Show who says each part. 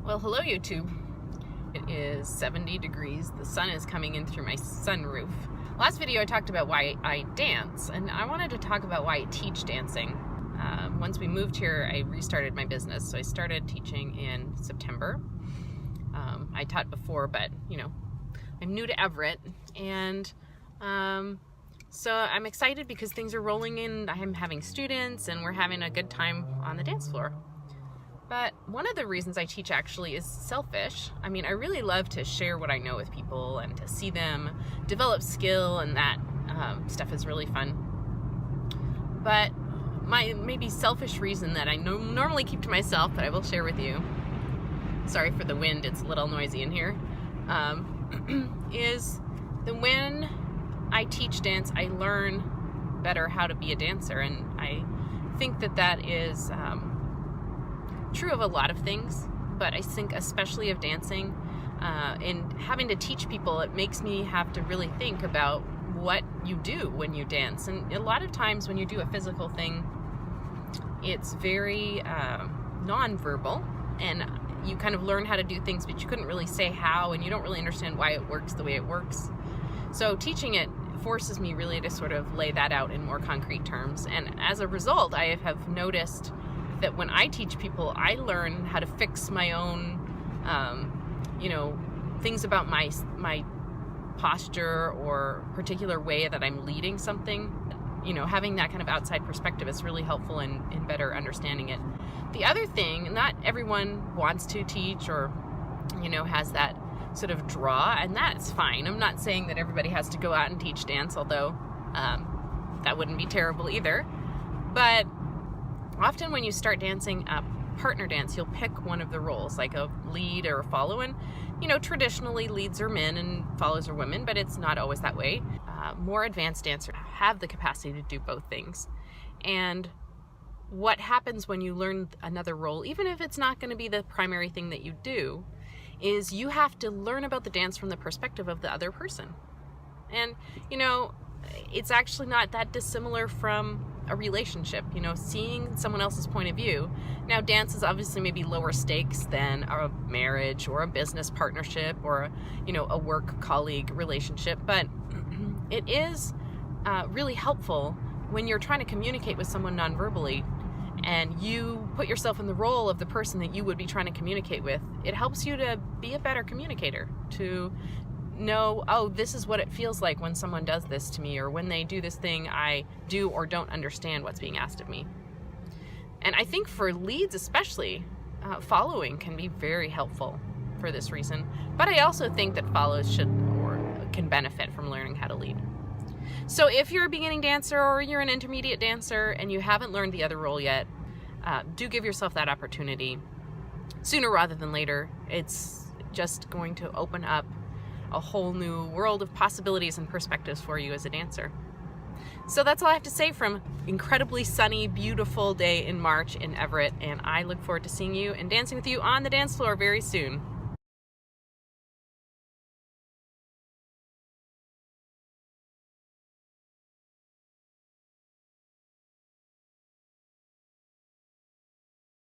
Speaker 1: Well, hello YouTube. It is 70 degrees. The sun is coming in through my sunroof. Last video I talked about why I dance, and I wanted to talk about why I teach dancing. Once we moved here, I restarted my business. So I started teaching in September. I taught before, but I'm new to Everett, and so I'm excited because things are rolling in. I'm having students and we're having a good time on the dance floor. But one of the reasons I teach actually is selfish. I mean, I really love to share what I know with people and to see them develop skill, and that stuff is really fun. But my maybe selfish reason that I normally keep to myself, but I will share with you, sorry for the wind, it's a little noisy in here, is that when I teach dance, I learn better how to be a dancer. And I think that that is true of a lot of things, but I think especially of dancing. And having to teach people, it makes me have to really think about what you do when you dance. And a lot of times when you do a physical thing, it's very non-verbal, and you kind of learn how to do things, but you couldn't really say how, and you don't really understand why it works the way it works. So teaching it forces me really to sort of lay that out in more concrete terms. And as a result, I have noticed that when I teach people, I learn how to fix my own, things about my posture or particular way that I'm leading something. Having that kind of outside perspective is really helpful in better understanding it. The other thing, not everyone wants to teach or, has that sort of draw, and that's fine. I'm not saying that everybody has to go out and teach dance, although that wouldn't be terrible either. But often when you start dancing a partner dance, you'll pick one of the roles, like a lead or a follow. And traditionally leads are men and follows are women, but it's not always that way. More advanced dancers have the capacity to do both things. And what happens when you learn another role, even if it's not going to be the primary thing that you do, is you have to learn about the dance from the perspective of the other person. And it's actually not that dissimilar from a relationship, seeing someone else's point of view. Now, dance is obviously maybe lower stakes than a marriage or a business partnership or a work colleague relationship, but it is really helpful when you're trying to communicate with someone non-verbally and you put yourself in the role of the person that you would be trying to communicate with. It helps you to be a better communicator, to know, oh, this is what it feels like when someone does this to me, or when they do this thing I do or don't understand what's being asked of me. And I think for leads especially, following can be very helpful for this reason. But I also think that follows should or can benefit from learning how to lead. So if you're a beginning dancer or you're an intermediate dancer and you haven't learned the other role yet, do give yourself that opportunity sooner rather than later. It's just going to open up a whole new world of possibilities and perspectives for you as a dancer. So that's all I have to say from incredibly sunny, beautiful day in March in Everett, and I look forward to seeing you and dancing with you on the dance floor very soon.